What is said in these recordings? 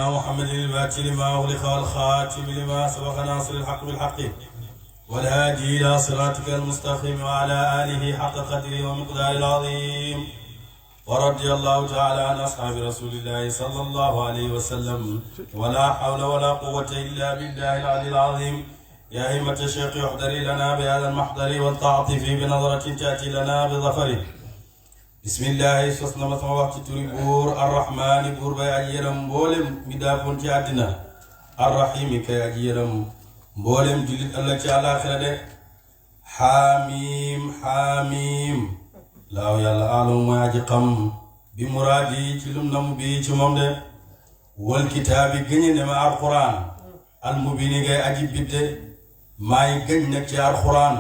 محمد الفاتح لما أغلق والخاتم لما سبق ناصر الحق بالحق والهادي إلى صراطك المستقيم وعلى آله حق قدره ومقداره العظيم ورضي الله تعالى عن أصحاب رسول الله صلى الله عليه وسلم ولا حول ولا قوة إلا بالله العلي العظيم يا همة الشيخ احضري لنا بهذا المحضر والتعطفي بنظرة تأتي لنا بظفره بسم الله سوسنا ما وقت توري بور الرحمن بور باي اجيرم بولم ميدافون تي ادنا الرحيم كي اجيرم بولم جليت الله تي الاخره ده حاميم حاميم لا يلا علم ما اجقم بمرادي تي لم نم بي تي موم ده والكتاب غني ما القران المبين غي اجي بيد ماي غن نك تي القران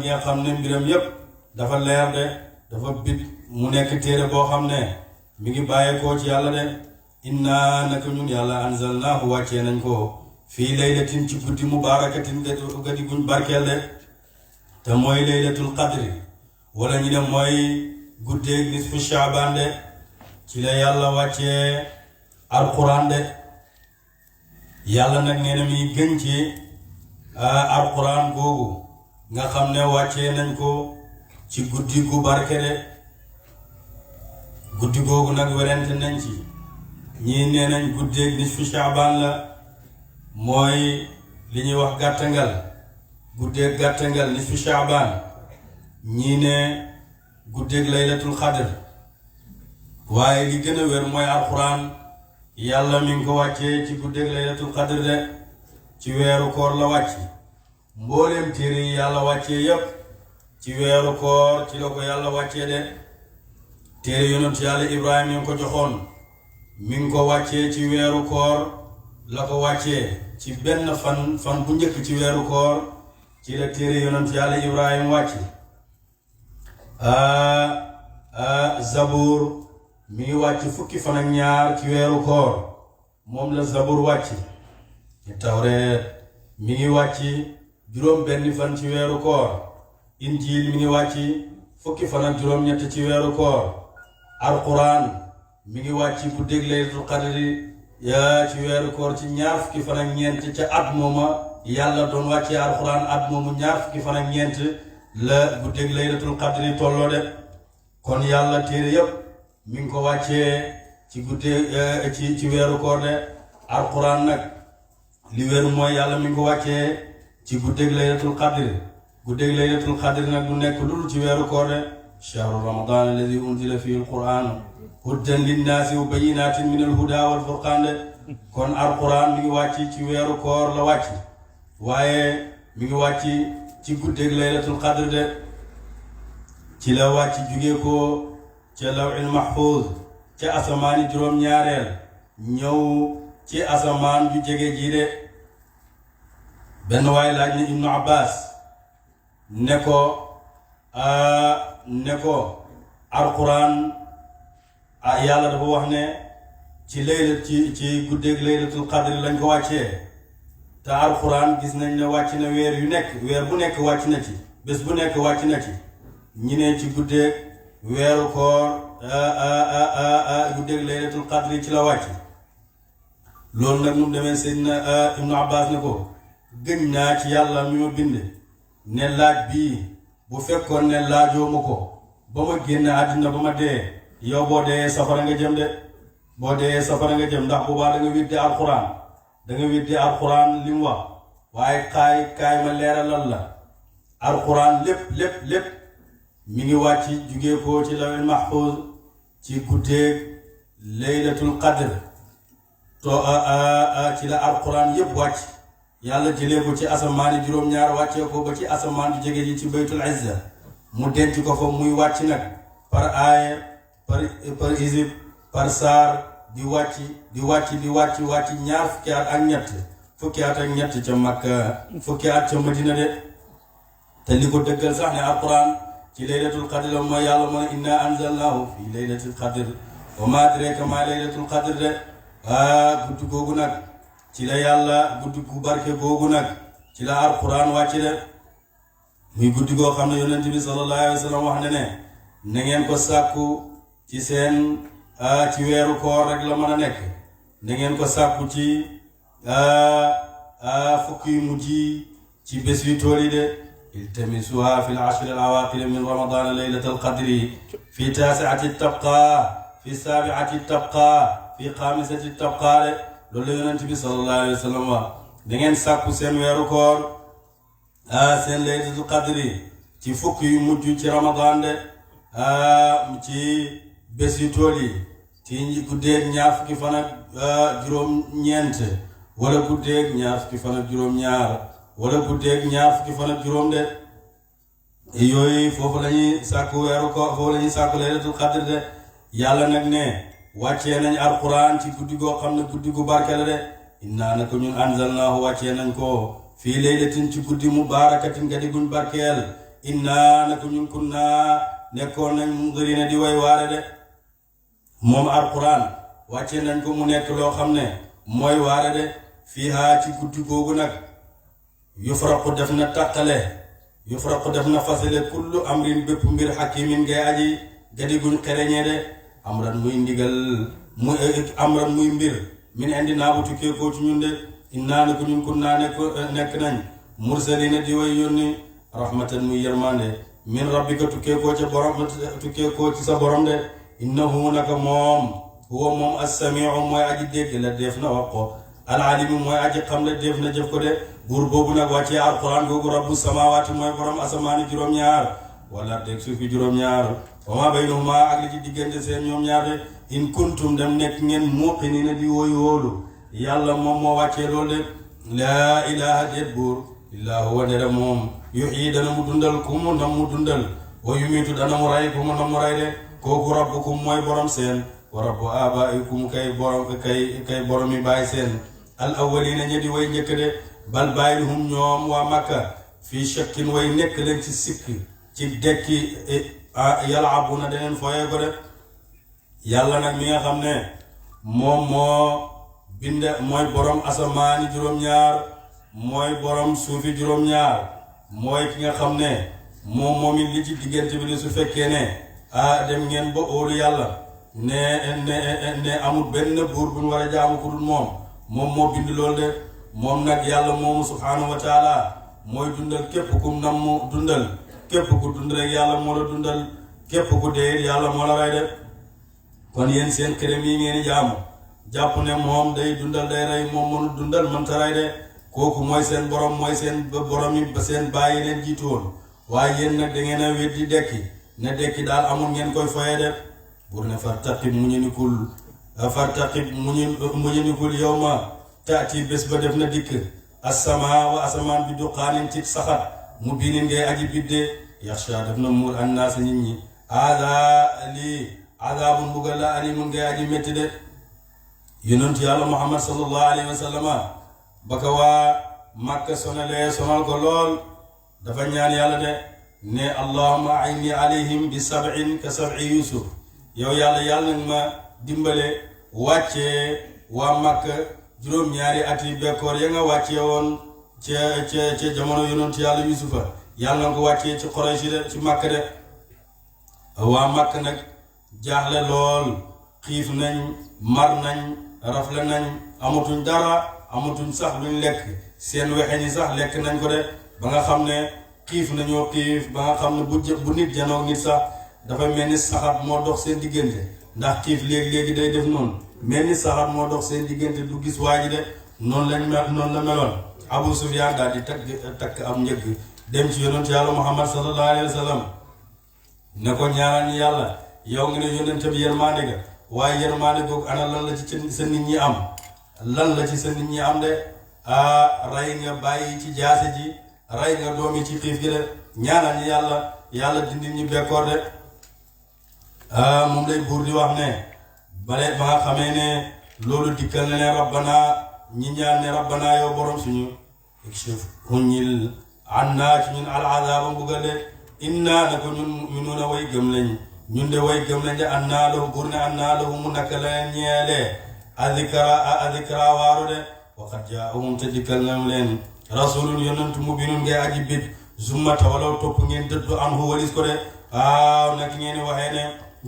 غي خامن مbiram ييب دا فا لير ده dafa bit mu nekk téere boo xam ne mi ngi bàyyeekoo ci yàlla de inna naka ñun yàlla anzalnaahu wàccee nañ ko fii laylatin ci guddi mubaarakatin gadi guñ barkeel de te mooy laylatul qadri wala ñu ne mooy guddeeg nisfu shaabaan de ci la yàlla wàccee alquran de yàlla nag nee na mi gën ci alquran googu nga xam ne wàccee nañ ko ci guddi gu barke de guddi googu nag werante nañ ci ñii nee nañ guddeeg nisfu shaabaan la mooy li ñuy wax gàttangal guddeeg gàttangal nisfu shaabaan ñii ne guddeeg laylatul xadr waaye li gën a wér mooy alxuraan yàlla mi ngi ko wàccee ci guddeeg laylatul xadr de ci weeru koor la wàcc mbooleem téere yi yàlla wàccee yépp ci weeru koor ci la ko yàlla wàccee de téere yonent yàlla Ibrahima mi ngi ko joxoon mi ngi ko wàccee ci weeru koor la ko wàccee ci benn fan bu njëkk ci weeru koor ci la téere yonent yàlla Ibrahima wàcc Zabur mi ngi wàcc fukki fan ak ñaar ci weeru koor moom la Zabur wàcc Tawreet mi ngi wàcc juróom benn fan ci weeru koor Injiil mi ngi wàcc fukki fan ak juróom-ñett ci weeru koor alquran mi ngi wàcc guddeeg laylatul qadri yaa ci weeru koor ci ñaar fukki fan ak ñeent ca at mooma yàlla doon wàccee alquran at moomu ñaar fukki fan ak ñeent la guddeeg laylatul qadri tolloo de kon yàlla téere yépp mi ngi ko wàccee ci guddeeg ci weeru koor de alquran nag li wér mooy yàlla mi ngi ko wàccee ci guddeeg laylatul qadri guddeeg laylatul qadr nag du nekk lul ci weeru koor de shahru ramadan alladi unzila fihi alquran hudan linnaasi wa bayinatin min alhuda wal furqan de kon alquran mi ngi wàcc ci weeru koor la wàcc waaye mi ngi wàcc ci guddeeg laylatul qadr de ci la wàcc jugee ko ca lawhil mahfuz ca asamaani juróom-ñaareel ñëw ci asamaan ju jege ji de benn waay laaj ne Ibnu Abbas ne ko alquran yàlla dafa wax ne ci layla ci guddeeg laylatul qadr lañ ko wàccee te alquran gis nañ ne wàcc na weer bu nekk wàcc na ci bés bu nekk wàcc na ci ñi ne ci guddeeg weeru koor guddeeg laylatul qadr ci la wàcc loolu nag mu demee Seydina Ibnu Abbas ne ko gëñ naa ci yàlla mi ma bind ne laaj bii bu fekkoon ne laajoo ma ko ba ma génn àddina ba ma dee yow boo dee safara nga jëm de boo dee safara nga jëm ndax boobaa da nga weddi alxuraan li mu wax waaye kaay ma leeralal la alxuraan lépp mi ngi wàcc jugee ko ci lawhil mahfuz ci guddeeg laylatul qadr to ci la alxuraan yépp wàcc yàlla jëlee ko ci asamaani juróom-ñaar wàccee ko ba ci asamaan ju jege ji ci baytul izza mu denc ko fa muy wàcc nag par aaya par isib par saar di wàcc ñaar fukki at ak ñett ca Makka fukki at ca Madina de te li ko dëggal sax ne alquran ci laylatul qadr la mooy yàlla mooy inna anzalnaahu fi laylatul qadr wa ma adraka ma laylatul qadr de guddi googu nag ci la yàlla guddi gu barke googu nag ci la alquran wàcc de muy guddi goo xam ne yonent bi sallallahu alayhi wa sallam wax ne na ngeen ko sàkku ci seen ci weeru koor rek la mën a nekk na ngeen ko sàkku ci fukki yu mujj ci bés yu tool yi de iltamisuha fi al-ashri al-awaaqir min ramadan laylat al-qadri fi taasiati tabqa fi saabiati tabqa fi xaamisati tabqa de loolu la yonent bi sallallahu alayhi wa sallam wax da ngeen sàkku seen weeru koor seen laylatul qadri ci fukki yu mujj ci ramadan de ci bés yu tool yi ci guddeeg ñaar fukki fan ak juróom-ñeent wala guddeeg ñaar fukki fan ak juróom-ñaar wala guddeeg ñaar fukki fan ak juróom de yooyu foofu la ñuy sàkku weeru ko foofu la ñuy sàkku laylatul qadr de yàlla nag ne wàccee nañ alquran ci guddi goo xam ne guddi gu barke la de innaa naka ñun anzalnaahu wàccee nañ ko fii laylatin ci guddi mubaarakatin ga di guñ barkeel innaa naka ñun kunnaa nekkoon nañ mundirina di way waare de moom alquran wàccee nañ ko mu nekk loo xam ne mooy waare de fiihaa ci guddi googu nag yufraqu def na tàqale yufraqu def na fasale kullu amrin bépp mbir hakimin ngay aji gadiguñ xereñee de amran muy ndigal muy amran muy mbir min indi naa bu tukkee koo ci ñun de innaa ne ko ñun kun naa nekk nañ mursalina di way yónni rahmatan muy yërmande min rabbika tukkee koo ca borom tukkee koo ci sa borom de innahu naka moom huwa moom as-samiu mooy aji dégg la def na wax ko al-alimu mooy aji xam la def na jëf ko de buur boobu nag wàccee alquran googu rabbu samawaati mooy borom asamaani juróom-ñaar wala dégg suufi juróom-ñaar wa maa baynahuma ak li ci diggante seen ñoom ñaar de in kuntum dem nekk ngeen muuqiniina di woyu wóolu yàlla moom moo wàccee loolu de laa ilaha déet buur illaa huwa ndere moom yuhyi dana mu dundal ku mu nam mu dundal wa yumiitu dana mu ray ku mu nam mu ray de kooku rabbukum mooy borom seen wa rabbu abaikum kay boromi bàyyi seen al awwalina ñe di way njëkk de bal bàyyilhum ñoom waa Makka fii shakkin way nekk leen ci sikk ci dekki yal'abuna deneen fooyee ko de yàlla nag mi nga xam ne moom moo bind mooy borom asamaani juróom-ñaar mooy borom suufi juróom-ñaar mooy ki nga xam ne moom it li ci diggante bi su fekkee ne dem ngeen ba óolu yàlla ne amul benn buur bu ñu war a jaamu ku dul moom moo bind loolu de moom nag yàlla moomu subhaanahu wa taala mooy dundal képp ku nam mu dundal képp ku dund rek yàlla moo la dundal képp ku dee yàlla moo la rey de kon yéen seen këram yi ngeen di jaamu jàpp ne moom day dundal day rey moom mënul dundal mënta rey de kooku mooy seen borom mooy seen borom yi seen bàyyi leen jiitu woon waaye yéen nag da ngeen a weddi dekki ne dekki daal amul ngeen koy foye de bur ne fartaqib muñunikul yawma taati bés ba def na dikk assamaa wa asamaan bi duqaanin ci saxat mu biinin ngay aji bidde yaxsha def na muur annaas nit ñi lii azaabun mbugal la alimun ngay aji métti de yonent yàlla muhammad sallallahu alayhi wa sallama ba ko waa Makka sonal ko lool dafa ñaan yàlla de ne allahumma ayni alayhim bi sab'in ka sab'i yusuf yow yàlla nag ma dimbale wàccee waa Makka juróom-ñaari ati bekkoor ya nga wàccee woon ca jamono yonent yàlla yusufa yàlla nga ko wàccee ci Quraysh de ci Makka de waa Makka nag jaaxle lool xiif nañ mar nañ rafle nañ amatuñ dara amatuñ sax luñ lekk seen wexe ñi sax lekk nañ ko de ba nga xam ne xiif nañoo xiif ba nga xam ne bu nit janoog nit sax dafa mel ni saxaat moo dox seen diggante ndax xiif léegi-léegi day def noonu mel ni saxaat moo dox seen diggante du gis waa ji de noonu la meloon Abu Sufyaan daal di takk am njëgg dem ci yonent yàlla Muhammad sallallahu alayhi wa sallam ne ko ñaanal ñu yàlla yow nga ne yonent bi yërmaande ga waaye yërmaande googu ana lan la ci sa nit ñi am lan la ci sa nit ñi am de rey nga bàyyi ci jaase ji rey nga doom yi ci xiif gi de ñaanal ñu yàlla dindi ñu bekkoor de moom lay buur di wax ne bale ba nga xamee ne loolu dikkal na ne rabbana ñi ñaan ne rabbana yow borom suñu ikshif huññil anna ci ñun al azaaba mbugal de inna na ko ñun mu'minuuna way gëm lañ ñun de way gëm lañ de anna lahu buur ne anna lahu mu naka la ñeele adikra waaru de waqad jaahum te dikkal na leen rasulun yonantu mubinun ngay aji bit zumma tawalaw topp ngeen dëddu anhu walis ko de nag ngeen waxee ne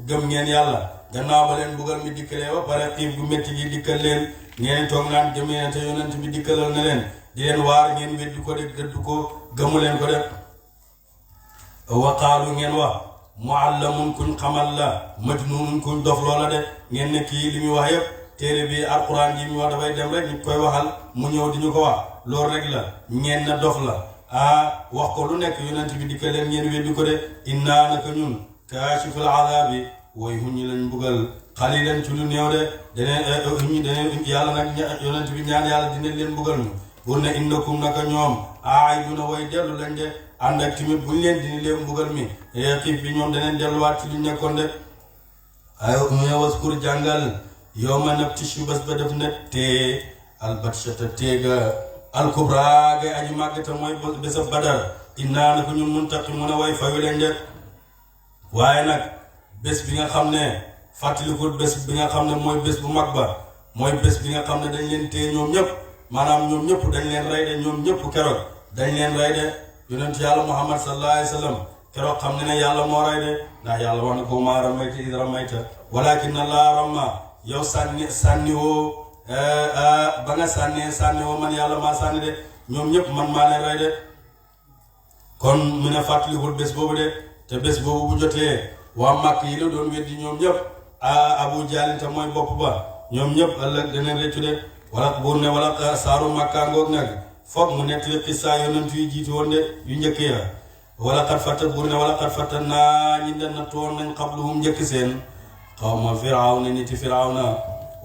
gëm ngeen yàlla gannaaw ba leen mbugal mi dikkalee ba pare xiif gu métti gi dikkal leen ngeen toog naan gëm leen te yonent bi dikkalal na leen di leen waar ngeen weddi ko de gëddu ko gëmu leen ko de wa qaalu ngeen wax muallamun kuñ xamal la majnunun kuñ dof loola de ngeen ne kii li muy wax yëpp téere bi alquran yi muy wax dafay dem rek ñu koy waxal mu ñëw di ñu ko wax loolu rek la ngeen na dof la wax ko lu nekk yonent bi dikkal leen ngeen weddi ko de innaa naka ñun kaashiful azaabi way huñ ñi lañ mbugal xalilan ci lu néew de daneen yàlla nag yonent bi ñaan yàlla dina leen mbugal ñu bur ne innakum naka ñoom aiduna way dellu lañ de ànd ak tamit buñ leen dina leen mbugal mi xiif bi ñoom daneen delluwaat ci luñ nekkoon de ay mu ne waskur jàngal yow ma nab tishu bés ba def na tee albatshata teega alkubra gay aji màggata mooy bésab badar innaa naka ñun muntaqimun a way fayu leen de waaye nag bés bi nga xam ne fàttalikul bés bi nga xam ne mooy bés bu mag ba mooy bés bi nga xam ne dañ leen téye ñoom ñëpp maanaam ñoom ñëpp dañ leen rey de ñoom ñëpp keroog dañ leen rey de yonent yàlla muhammad sallallahu alayhi wa sallam keroog xam ne ne yàlla moo rey de ndax yàlla wax na ko maa ramayta id ramayta walakin allah ramma yow sànni woo ba nga sànni woo man yàlla maa sànni de ñoom ñëpp man maa leen rey de kon mu ne fàttalikul bés boobu de te bés boobu bu jotee waa màkk yi la doon weddi ñoom ñëpp abu jaalinta mooy bopp ba ñoom ñëpp ëllëg daneen réccu de wala buur ne wala saaru màkkaa ngoog nag foog mu nettali xissaa yonent yu jiitu woon de yu njëkk ya wala xat fatta buur ne wala xat fatta naa ñi den na toon nañ xabluhum njëkk seen xawma firawna niti firawna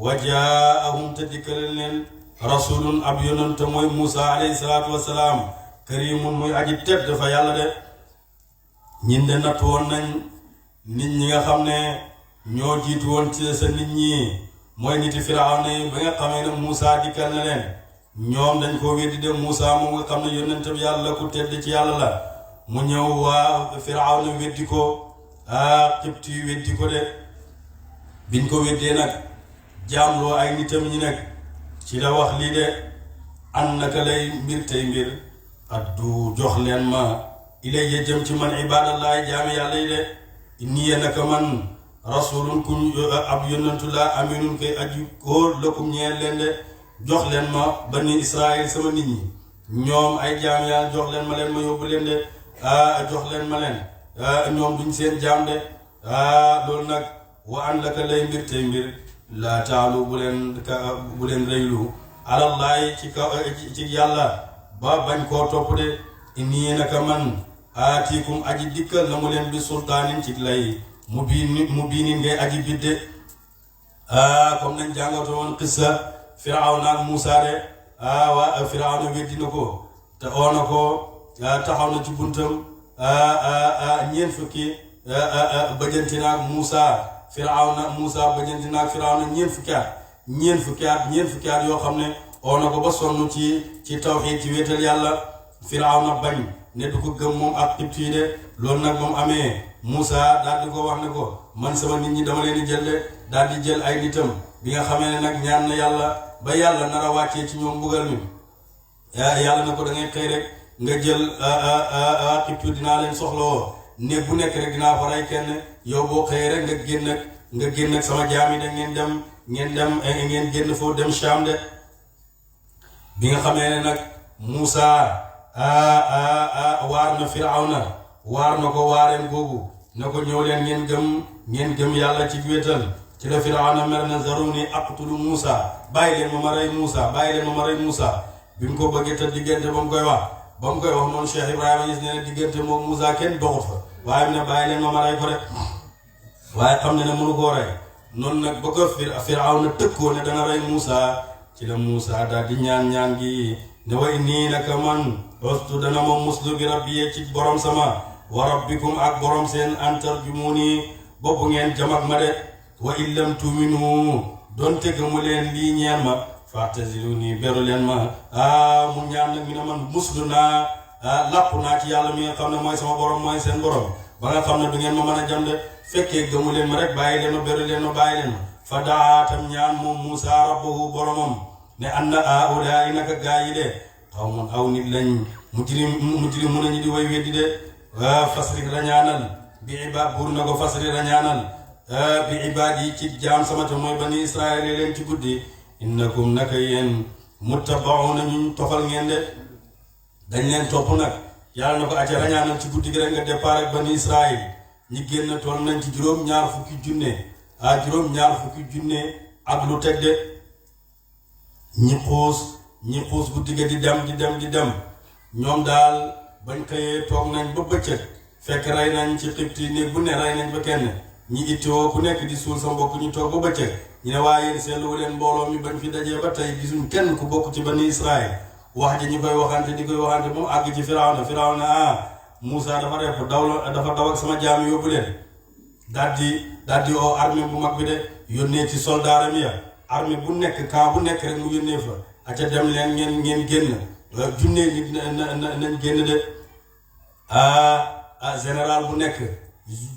wa jaahum te dikkale leen rasulun ab yonent mooy Muusa alayhi salaatu wasalaam karimun muy aji tedd dafa yàlla de ñin de natt woon nañ nit ñi nga xam ne ñoo jiitu woon ci sa nit ñi mooy niti firawna yi ba nga xamee ne Muusa dikkal na leen ñoom dañ ko weddi de Muusa moom nga xam ne yonent bi yàlla ku tedd ci yàlla la mu ñëw waa firawna weddi ko xibti yu weddi ko de biñ ko weddee nag jaamloo ay nitam ñi nag ci la wax lii de an naka lay mbir tey mbir addu jox leen ma ilayya jëm ci man ibadallahi jaami yàlla yi de inni naka man rasulun kuñ ab yonantu la aminun koy aju kóor lakum ñeel leen de jox leen ma bani israil sama nit ñi ñoom ay jaam yàlla jox leen ma yóbbu leen de jox leen ma leen ñoom duñ seen jaam de loolu nag wa an laka lay mbir tey mbir laa taalu bu leen rëylu alallahi ci yàlla ba bañ koo topp de inni naka man aatikum aji dikkal la mu leen bi sultaanin ci lay mu biinin ngay aji bidde comme nañ jàngatu woon qissa firawna ak Muusa de waa firawna weddi na ko te oona ko taxaw na ci buntam ñeent fukki bëjanti naag Muusa bëjanti naag firawna ñeent fukki at yoo xam ne oona ko ba sonn ci tawxiid ci wéetal yàlla firawna bañ ne du ko gëm moom ak xibti yi de loolu nag moom amee Muusa daal di ko wax ne ko man sama nit ñi dama leen di jël de daal di jël ay nitam bi nga xamee ne nag ñaan na yàlla ba yàlla nar a wàccee ci ñoom mbugal mi yàlla na ko da ngay xëy rek nga jël xibti dinaa leen soxlawoo néeg bu nekk rek dinaa fa rey kenn yow boo xëyee rek nga génn ak sama jaam yi de ngeen génn foofu dem Sham de bi nga xamee ne nag Muusa waar na firawna waar na ko waareem googu na ko ñëw leen ngeen gëm yàlla ci wéetal ci la firawna mer na zaruni aqtulu Muusa bàyyi leen ma rey Muusa bi mu ko bëggee te diggante ba mu koy wax noonu Cheikh Ibrahima gis ne diggante moom Muusa kenn doxut fa waaye mu ne bàyyi leen ma rey ko rek waaye xam ne mënu koo rey noonu nag ba ko firawna tëkkoo ne dana rey Muusa ci la Muusa daal di ñaan gi ne way nii naka man ostu dana ma muslu bi rabbi ci borom sama wa rabbikum ak borom seen antarjumuni bopp ngeen jamak ma de wa illam tuminu donte gëmu leen lii ñeel ma fa'taziluni beru leen ma mu ñaan nag mi ne man muslu naa làpp naa ci yàlla mi nga xam ne mooy sama borom mooy seen borom ba nga xam ne du ngeen ma mën a jam de fekkee gëmu leen ma rek bàyyi leen ma beru leen ma bàyyi leen ma fa daatam ñaan moom Muusa rabbahu boromam ne anna haa'ulaa'i naka gaa yi de qawmun aw nit lañ mujrimuuna ñi di way weddi de fasri la ñaanal bi ibaad buur na ko fasri la ñaanal bi ibaad yi ci jaam sama te mooy bani israel yi leen ci guddi innakum naka yéen muttabauna ñu tofal ngeen de dañ leen topp nag yàlla na ko acca rañaanal ci guddi gi rek nga départ ak bani israel ñi génn toll nañ ci juróom-ñaar fukki junne juróom-ñaar fukki junne ak lu teg de ñi xuus guddi ga di dem ñoom daal bañ xëyee toog nañ ba bëccëg fekk rey nañ ci xibti néeg bu ne rey nañ ba kenn ñi ittoo ku nekk di suul sa mbokk ñu toog ba bëccëg ñu ne waaye yéen seetlu leen mbooloo mi bañ fi dajee ba tey gisuñ kenn ku bokk ci bani Israël wax ji ñu koy waxante di koy waxante moom àgg ci Firawna Moussa dafa repp dafa daw ak sama jaam yóbbu leen daal di oo armée bu mag bi de yónnee ci soldaaram ya armée bu nekk camp bu nekk rek mu yónnee fa aca dem leen ngeen génn junne nit nañ génn de général bu nekk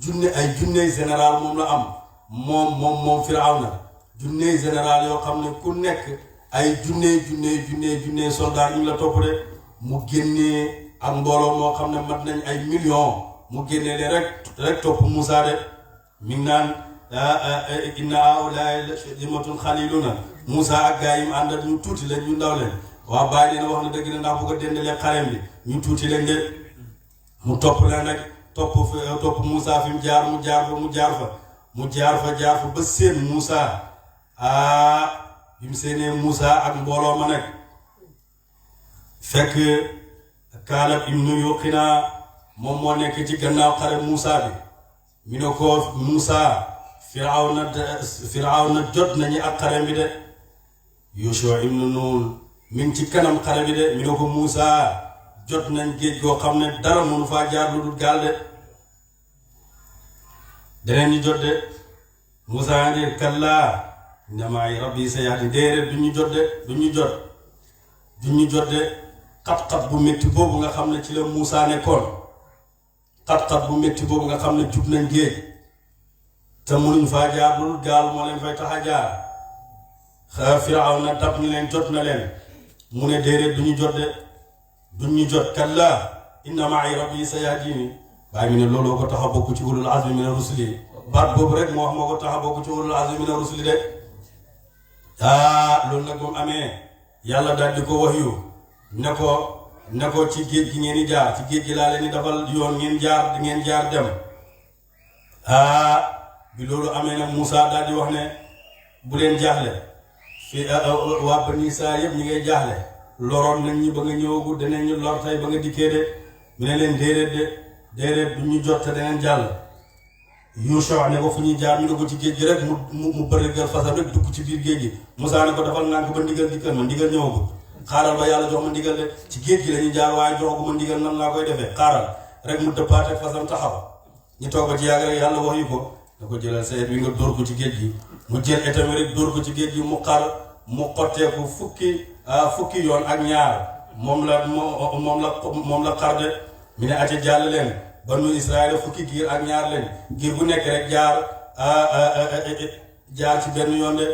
junne général moom la am moom Firawna junne général yoo xam ne ku nekk ay junne soldat ñu la topp de mu génnee ak mbooloo moo xam ne mat nañ ay millions mu génnee leen rek topp Moussa de mi ngi naan inna haa'ulaa'i la shirzimatun qaliiluna Moussa ak gaa yi mu àndal ñu tuuti lañ ñu ndaw leen waa bàyyi leen wax na dëgg na ndax bu ko dendalee xarem bi ñu tuuti lañ de mu topp leen rek topp Moussa fi mu jaar fa ba seen Moussa bi mu seenee Moussa ak mbooloo ma nag fekk Kaalab ibnu Yuqina moom moo nekk ci gannaaw xare Moussa bi mi ne ko Moussa Firawna jot nañu ak xare bi de Yusha ibnu Nun mi ngi ci kanam xare bi de mi ne ko Moussa jot nañ géej goo xam ne dara mënu faa jaar lu dul gaal de deneen ñu jot de Moussa ngi kallaa inna ma'i rabbi sayahdin déedéet du ñu jot de xat-xat bu métti boobu nga xam ne ci la Moussa nekkoon xat-xat bu métti boobu nga xam ne jub nañ géej te mënuñ faa jaar lu dul gaal moo leen fay tax a jaar Firawna dab ni leen jot na leen mu ne déedéet du ñu jot kallaa inna ma'i rabbi sayahdin waaye mi ne looloo ko tax a bokk ci ulul azmi mina rusuli baat boobu rek moo wax moo ko tax a bokk ci ulul azmi mina rusuli de loolu nag moom amee yàlla daal di ko wax yu ne ko ci géej gi ngeen di jaar ci géej gi laa leen di dafal yoon ngeen jaar dem bi loolu amee nag Moussa daal di wax ne bu leen jaaxle fi waa Bani Israël yëpp ñi ngay jaaxle loroon nañ ñi ba nga ñëwagu danañ ñu lor tey ba nga dikkee de mu ne leen déedéet du ñu jot te daneen jàll Yusha ne ko fu ñuy jaar ñu ne ko ci géej gi rek mu bëri gal fasam rek dugg ci biir géej gi Moussa ne ko dafal nànk ba ndigal dikkal ma ndigal ñëwagu xaaral ba yàlla jox ma ndigal de ci géej gi lañuy jaar waaye joxagu ma ndigal nan laa koy defee xaaral rek mu dëppaat ak fasam taxaw ñu toog ba ci yàgg rek yàlla wax yu ko da ko jëlal sayet wi nga dóor ko ci géej gi mu jël etami rek dóor ko ci géej gi mu xar mu xotteeku fukki yoon ak ñaar moom la xar de mi ne ate jàll leen banu Israël fukki giir ak ñaar leen giir bu nekk rek jaar ci benn yoon de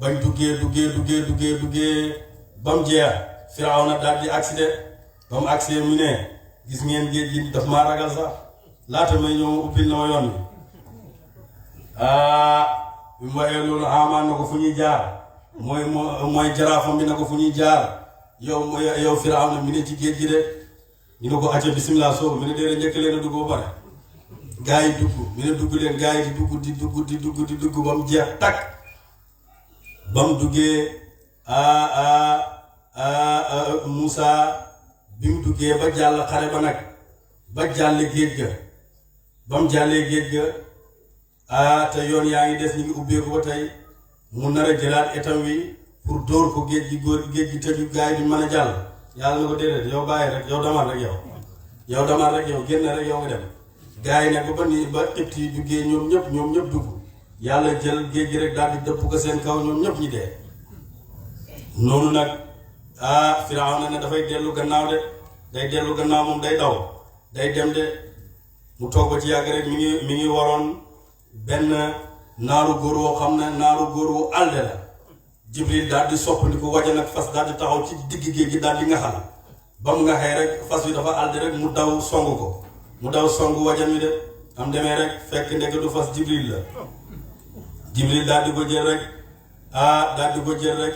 bañ duggee ba mu jeex Firawna daal di agsi de ba mu agsi mu ne gis ngeen géej gi daf maa ragal sax laata may ñëw ubbil na ma yoon bi mu waxee loolu Haamaan na ko fu ñuy jaar mooy jaraafam bi na ko fu ñuy jaar yow Firawna mi ne ci géej gi de ñu ne ko acca bismillah soobu mi ne dee njëkk leen a dugg ba pare gaa yi dugg mi ne dugg leen gaa yi di dugg ba mu jeex takk ba mu duggee Moussa bi mu duggee ba jàll xare ba nag ba jàll géej ga ba mu jàllee géej ga te yoon yaa ngi des ñu ngi ubbeeku ba tey mu nar a jëlaat etam wi pour dóor ko géej gi tëju gaa yi duñ mën a jàll yàlla na ko déedéet yow bàyyi rek yow damar rek yow génn rek yow nga dem gaa yi nag ba xibt yi duggee ñoom ñëpp dugg yàlla jël géej gi rek daal di dëpp ko seen kaw ñoom ñëpp ñi dee noonu nag Firawna ne dafay dellu gannaaw de day dellu gannaaw moom day daw day dem de mu toog ba ci yàgg rek mi ngi waroon benn naaru góor woo xam ne naaru góor wu alde la Jibril daal di soppandi ko wajan ak fas daal di taxaw ci digg géej gi daal di ngaxal ba mu ngaxee rek fas wi dafa alde rek mu daw songu wajan wi de am demee rek fekk ndeke du fas Jibril la Jibril daal di ko jël rek daal di ko jël rek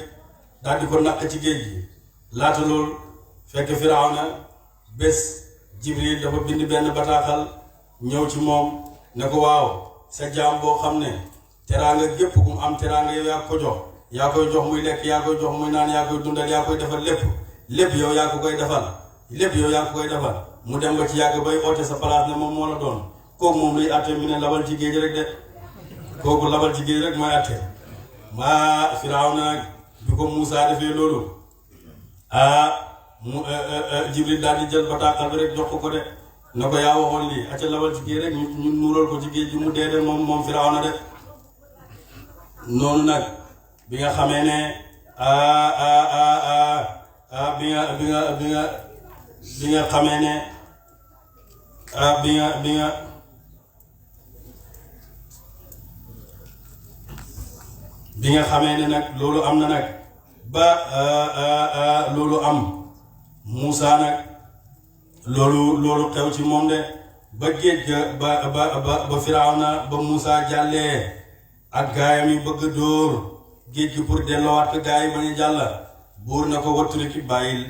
daal di ko naq ci géej gi laata loolu fekk Firawna bés Jibril dafa bind benn bataaxal ñëw ci moom ne ko waaw sa jaam boo xam ne teraanga gépp gu mu am teraanga yow yaa ko jox yaa koy jox muy lekk yaa koy jox muy naan yaa koy dundal yaa koy defal lépp yow yaa ko koy defal lépp yow yaa ko koy defal mu dem ba ci yàgg bay oote sa place ne moom moo la doon kooku moom luy atte mi ne labal ci géej rek de kooku labal ci géej rek mooy atte maa Firawna nag bi ko Moussa defee loolu Jibril daal di jël bataaxal bi rek jox ko de na ko yaa waxoon lii acca labal ci géej rek ñu nuural ko ci géej gi mu dee de moom Firawna de noonu nag bi nga xamee ne bi nga xamee ne bi nga xamee ne nag loolu am na nag ba loolu am Moussa nag loolu xew ci moom de ba géej ga ba Firawna ba Moussa jàllee ak gaayam yi bëgg dóor géej gi pour delloowaat ko gaay yi ba ñu jàll buur na ko wattuli ki bàyyil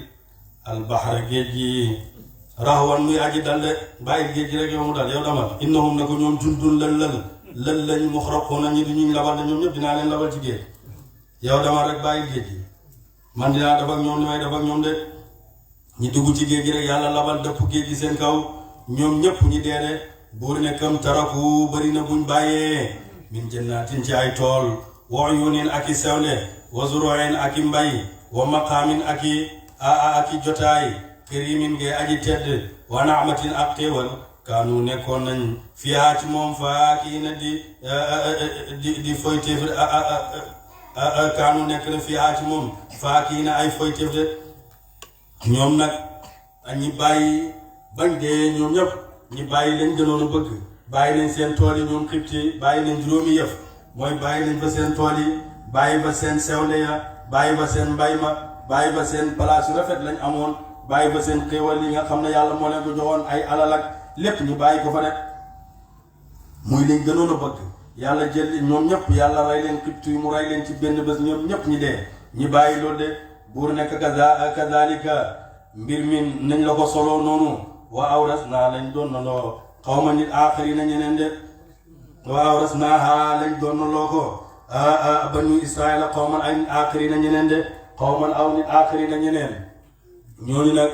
albaxara géej gi raxwan muy aji dal de bàyyil géej gi rek yow mu dal yow dama innahum na ko ñoom jundun lël lañ muxraquuna ñi di ñuy labal de ñoom ñëpp dinaa leen labal ci géej yow dama rek bàyyil géej gi man dinaa def ak ñoom li may def ak ñoom de ñi dugg ci géej gi rek yàlla labal dëpp géej gi seen kaw ñoom ñëpp ñi dee de buur ne kam taraku bari na buñ bàyyee min jannaatin ci ay tool wa uyunin ak i sewle wa zuruin ak i mbay wa maqaamin ak i jotaay karimin ngay aji tedd wa naamatin ak xéewal kaanu nekkoon nañ fiyaa ci moom faa kii na di foyteef kaanu nekk na fiyaa ci moom faa kii na ay foyteef de ñoom nag ñi bàyyi bañ dee ñoom ñëpp ñi bàyyi lañ gënoon a bëgg bàyyi nañ seen tool yi ñoom xibti bàyyi nañ juróomi yëf mooy bàyyi nañ ba seen tool yi bàyyi ba seen sewle ya bàyyi ba seen mbay ma bàyyi ba seen place yu rafet lañ amoon bàyyi ba seen xéewal yi nga xam ne yàlla moo leen ko joxoon ay alal ak lépp ñu bàyyi ko fa rek muy liñ gënoon a bëgg yàlla jël ñoom ñëpp yàlla rey leen xibti yi mu rey leen ci benn bés ñoom ñëpp ñi dee ñi bàyyi loolu de buur nekk kazalika mbir mi nañ la ko soloo noonu wa awras naa lañ doon naloo xawma nit aaxari na ñeneen de wa awras naa lañ doon naloo ko banu Israël xawman ay nit aaxari na ñeneen de xawman aw nit aaxari na ñeneen ñooñu nag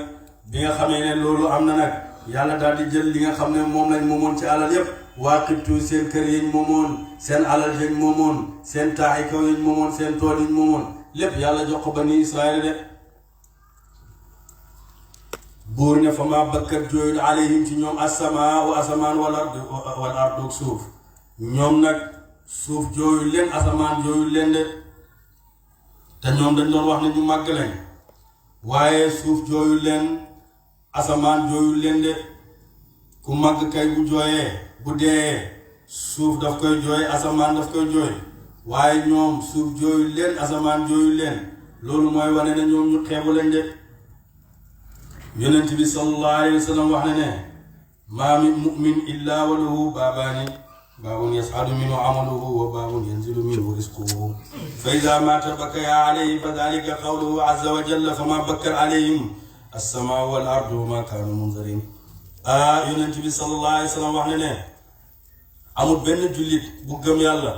bi nga xamee ne loolu am na nag yàlla daal di jël li nga xam ne moom lañ moomoon ci alal yépp waa Xibtu seen kër yañ moomoon seen alal yañ moomoon seen taaxi kaw yañ moomoon seen tool yañ moomoon lépp yàlla jox ko bani Israël de buur ne fa ma bakkat jooyul alayhim ci ñoom asamaa wa asamaan wal ardu suuf ñoom nag suuf jooyul leen asamaan jooyul leen de te ñoom dañ doon wax ne ñu màgg lañ waaye suuf jooyul leen asamaan jooyul leen de ku màgg kay bu jooyee bu dee suuf daf koy jooy asamaan daf koy jooy waaye ñoom suuf jooyul leen asamaan jooyul leen loolu mooy wane ne ñoom ñu xeebu lañ de yonent bi sallallahu alayhi wa sallam wax ne maa min mu'min illa wa lahu baabaani baabun yas'adu minhu amaluhu wa baabun yanzilu minhu rizquhu fa idaa maata bakaya alayhi fa dhalika qawluhu azza wa jalla fa maa bakkat alayhim as-samaa'u wal ardu wa maa kaanu munzariin yonent bi sallallahu alayhi wa sallam wax ne amul benn jullit bu gëm yàlla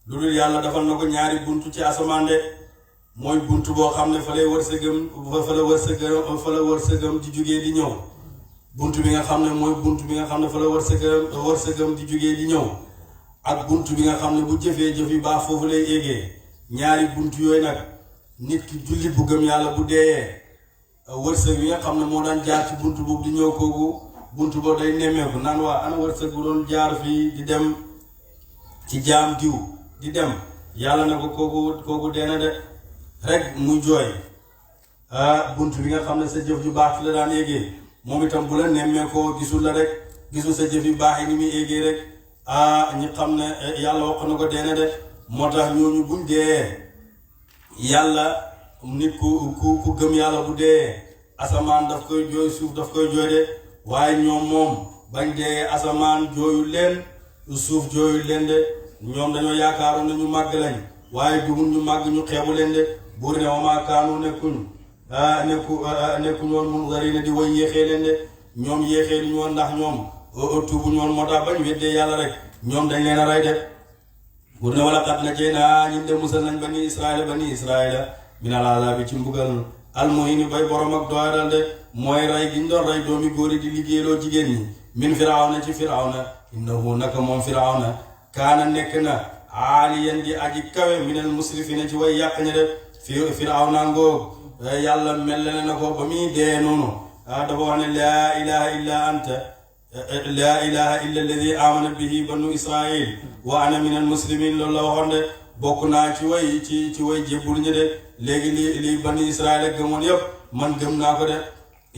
lu dul yàlla defal na ko ñaari buntu ci asamaan de mooy buntu boo xam ne fa lay wërsëgam di jugee di ñëw buntu bi nga xam ne mooy buntu bi nga xam ne fa la wërsëgam di jugee di ñëw ak buntu bi nga xam ne bu jëfee jëf yu baax foofu lay eggee ñaari buntu yooyu nag nit ki jullit bu gëm yàlla bu dee wërsëg bi nga xam ne moo daan jaar ci buntu boobu di ñëw kooku buntu boobu day nemmeeku naan waa ana wërsëg bu doon jaar fii di dem ci jaam diw di dem yàlla na ko kooku dee na de rek muy jooy bunt bi nga xam ne sa jëf ju baax fi la daan yéegee moom itam bu la nemmee ko gisul la rek gisul sa jëf yu baax yi ni muy yéegee rek ñi xam ne yàlla wax na ko deene de moo tax ñooñu buñ dee yàlla nit ku gëm yàlla bu dee asamaan daf koy jooy suuf daf koy jooy de waaye ñoom moom bañ dee asamaan jooyul leen suuf jooyul leen de ñoom dañoo yaakaaroon ne ñu màgg lañ waaye dugul ñu màgg ñu xeebu leen de buur ne wa maa kaanu nekkuñ woon munzariina di way yéexee leen de ñoom yéexee lu ñu woon ndax ñoom tuubu ñu woon moo tax bañ weddee yàlla rek ñoom dañ leen a rey de buur ne wala qad najaynaa ñun de musal nañ bani israila minal azaabi ci mbugal almuhini bay borom ak doyadal de mooy rey giñ doon rey doomi góor yi di liggéeyloo jigéen ñi min firawna ci firawna innahu naka moom firawna kaana nekk na aaliyan di aji kawe minal musrifina ci way yàq ña de firawna ngoog yàlla mellale na ko ba muy dee noonu dafa wax ne laa ilaha illa anta laa ilaha illa alladi amana bihi banu israil wa ana minal muslimin loolu la waxoon de bokk naa ci way jébbul ñi de léegi li bani israil gëmoon yëpp man gëm naa ko de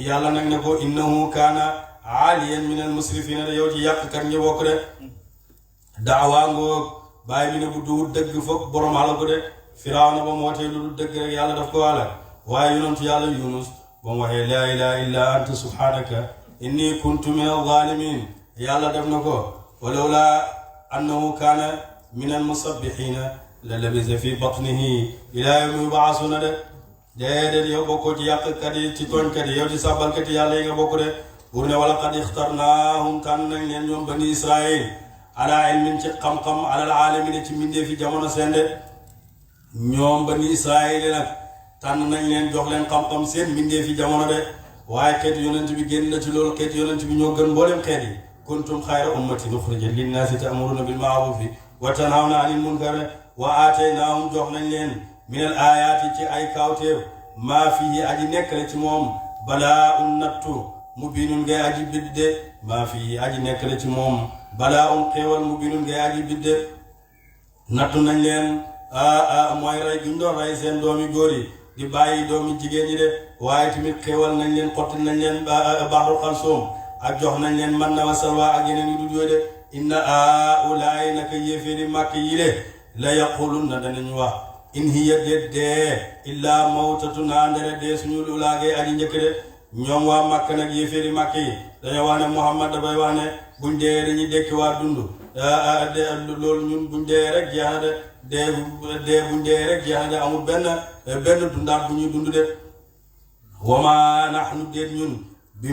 yàlla nag ne ko innahu kaana aaliyan minal musrifina de yow ci yàqkat ñi bokk de daawaa ngoog bàyyi bi ne bu duwut dëgg foog borom xala ko de firawna ba mu wootee lu dëgg rek yàlla daf ko wàlla waaye yonentu yàlla yunus ba mu waxee laa ilaha illa anta subhanaka inni kuntu min alzalimin yàlla def na ko walawla annahu kaana min almusabbihina la labisa fi batnihi ila yawmi yubaasuna de déedéet yow bokkoo ci yàqkat yi ci tooñkat yi yow ci sàbbalkat yi yàlla yi nga bokk de pour ne wala qad ixtarnaahum tànn nañ leen ñoom bani israil ala ilmin ci xam-xam alal aalamiina ci mbindee fi jamono seen de ñoom bani israil nag tànn nañ leen jox leen xam-xam seen mbindee fi jamono de waaye xeet yonent bi génn na ci loolu xeet yonent bi ñoo gën mboolem xeet yi kuntum xayra ummatin uxrijat linnaasi ta'muruuna bil ma'ruufi wa tanhawna anil munkari wa aataynaahum jox nañ leen minal aayaati ci ay kawteef maa fihi aji nekk la ci moom balaa un nattu mubiinun ngay aji bidde maa fihi aji nekk la ci moom balaa un xéewal mubiinun ngay aji bidde nattu nañ leen mooy rey gi ñu doon rey seen doomi góor yi di bàyyi doomi jigéen ñi de waaye tamit xéewal nañ leen xotti nañ leen baaxul xalsoom ak jox nañ leen man na wa salwa ak yeneen yu dul yooyu de inna ulaay naka yéeféeri màkk yi de la yaqulun na danañ wax in hiya déet dee illaa mawtatuna ndere dee suñu ulaagee aji njëkk de ñoom waa màkk nag yéeféeri màkk yi dañoo wax ne Muhammad dafay wax ne buñ dee dañuy dekki waa dund loolu ñun buñ dee rek jeex na de buñ dee rek jeex na de amul benn dundaat bu ñuy dund de wama nahnu déet ñun bi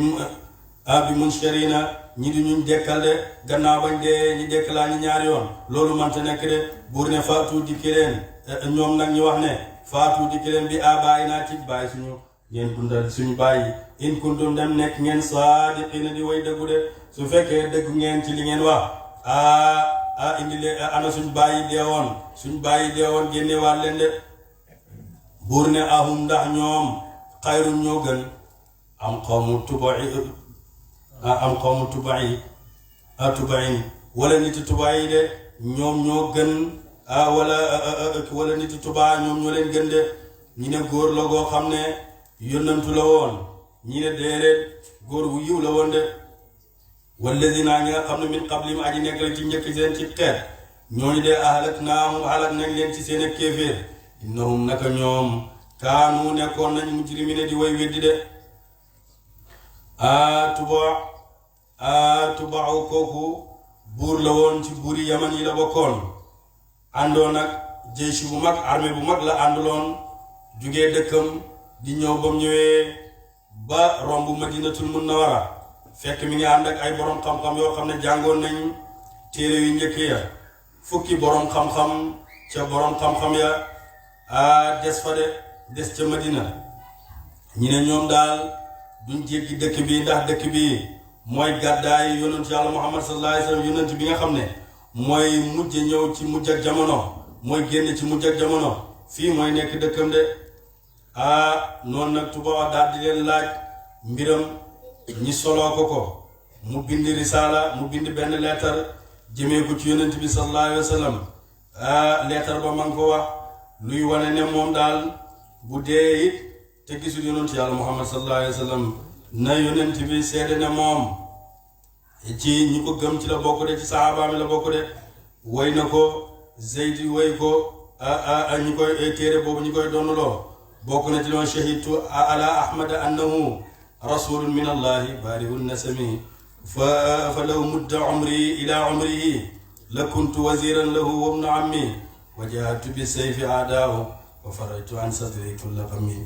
munsharina ñi di ñun dekkal de gannaaw bañ dee ñi dekkalaa ñi ñaari yoon loolu mante nekk de buur ne faatu dikki leen ñoom nag ñu wax ne faatu dikki leen bi abaay naa ci bàyyi suñu ngeen dundal suñu bàyyi in kuntum dem nekk ngeen saadiqina di way dëggu de su fekkee dëggu ngeen ci li ngeen wax indi leen ana suñ bàyyi deewoon génne waat leen de buur ne ahum ndax ñoom xayrun ñoo gën am xawmu tubain wala niti tubaa yi de ñoom ñoo gën wala niti tubaa ñoom ñoo leen gën de ñi ne góor la goo xam ne yónnantu la woon ñi ne déedéet góor wu yiw la woon de walladina ñi nga xam ne min qablihim aji nekk la ci njëkk seen ci xeet ñooñu de ahlaknaahum halak nañ leen ci seen ak kéeféer innahum naka ñoom kaanu nekkoon nañ mujrimina di way weddi de tubaaw kooku buur la woon ci buuri yaman yi la bokkoon àndoon ak jeyshi bu mag armée bu mag la ànduloon jugee dëkkam di ñëw ba mu ñëwee ba romb madinatul munawara fekk mi ngi ànd ak ay borom xam-xam yoo xam ne jàngoon nañ téere yu njëkk ya fukki borom xam-xam ca borom xam-xam ya des fa des ca madina ñi ne ñoom daal duñ jéggi dëkk bi ndax dëkk bi mooy gàddaay yonent yàlla Muhammad sallallahu alayhi wa sallam yonent bi nga xam ne mooy mujj ñëw ci mujj ak jamono mooy génn ci mujj ak jamono fii mooy nekk dëkkam de noonu nag tuba daal di leen laaj mbiram ñi soloo ko mu bind risaala mu bind benn leetar jëmee ko ci yonent bi sallallahu alayhi wa sallam leetar ba man ko wax luy wane ne moom daal bu dee it te gisul yonent yàlla Muhammad sallallahu alayhi wa sallam na yonent bi seede ne moom ci ñi ko gëm ci la bokk de ci sahaaba mi la bokk de woy na ko Zayd woy ko ñi koy téere boobu ñi koy doonuloo bokk na ci loon shahidtu ala ahmada annahu rasulun min allahi bari'un nasami فلو مد عمري إلى عمره لكنت وزيرا له وابن عمي وجاهدت بالسيف أعداه وفرجت عن صدري كل غمي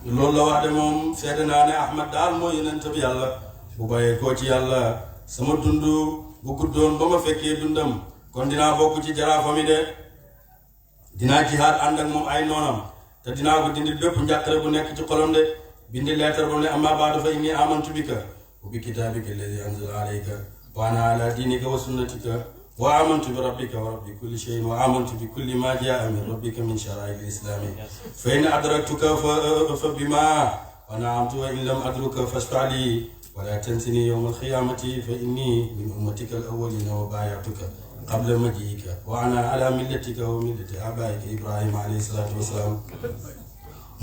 loolu la wax de moom seede naa ne Ahmad daal mooy yonent bi yàlla bu bàyyee koo ci yàlla sama dund bu guddoon ba ma fekkee dundam kon dinaa bokk ci jaraafam yi de dinaa jihaad ànd ak moom ay noonam te dinaa ko dindi bépp njàqare bu nekk ci xolam de bindi leetar ba ne amma baadu fa inni amantu bika wa bi kitaabika alladi anzala alayka wa ana ala diinika wa sunnatika wa amantu bi rabbika wa rabbi kulli shay'in wa amantu bi kulli ma jaa min rabbika min sharaa'il islami fa in adraktuka fa bima wa na'amtu wa in lam adruka fashfa' li wa la tansini yawma al-qiyamati fa inni min ummatika al-awwalina wa baaya'tuka qabla majiika wa ana ala millatika wa millati abaika ibrahima alayhi salatu wa salam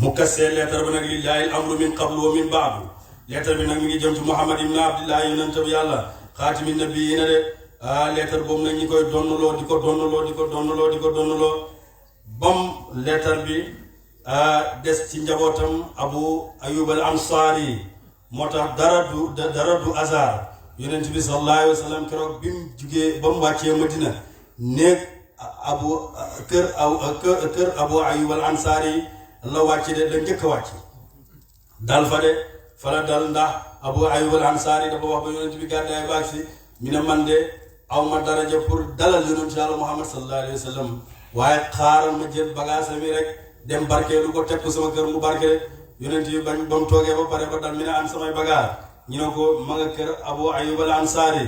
mu kassee leetar ba nag lillahi al-amru min qablu wa min ba'du leetar bi nag mi ngi jëm ci Muhammad ibn Abdillah yonent bi yàlla xaatimi nabiyyiina de leetar boobu nag ñi koy donnaloo di ko donnaloo bam leetar bi des ci njabootam Abu Ayyub al Ansaari moo tax dara du hasard yonent bi sallallahu alayhi wa sallam keroog bi mu jugee ba mu wàccee Madina néeg kër Abu Ayyub al Ansaari la wàcc de la njëkk a wàcc dal fa de fa la dal ndax Abu Ayyub al Ansaari dafa wax ba yonent bi gàddaay baag si mi ne man de aw ma daraja pour dalal yonent yàlla Muhammad sallallahu alayhi wa sallam waaye xaaral ma jël bagage mi rek dem barkeelu ko teg ko sama kër mu barke yonent yi bañ ba mu toogee ba pare ba dal mi ne an samay bagage ñu ne ko ma nga kër Abu Ayyub al Ansaari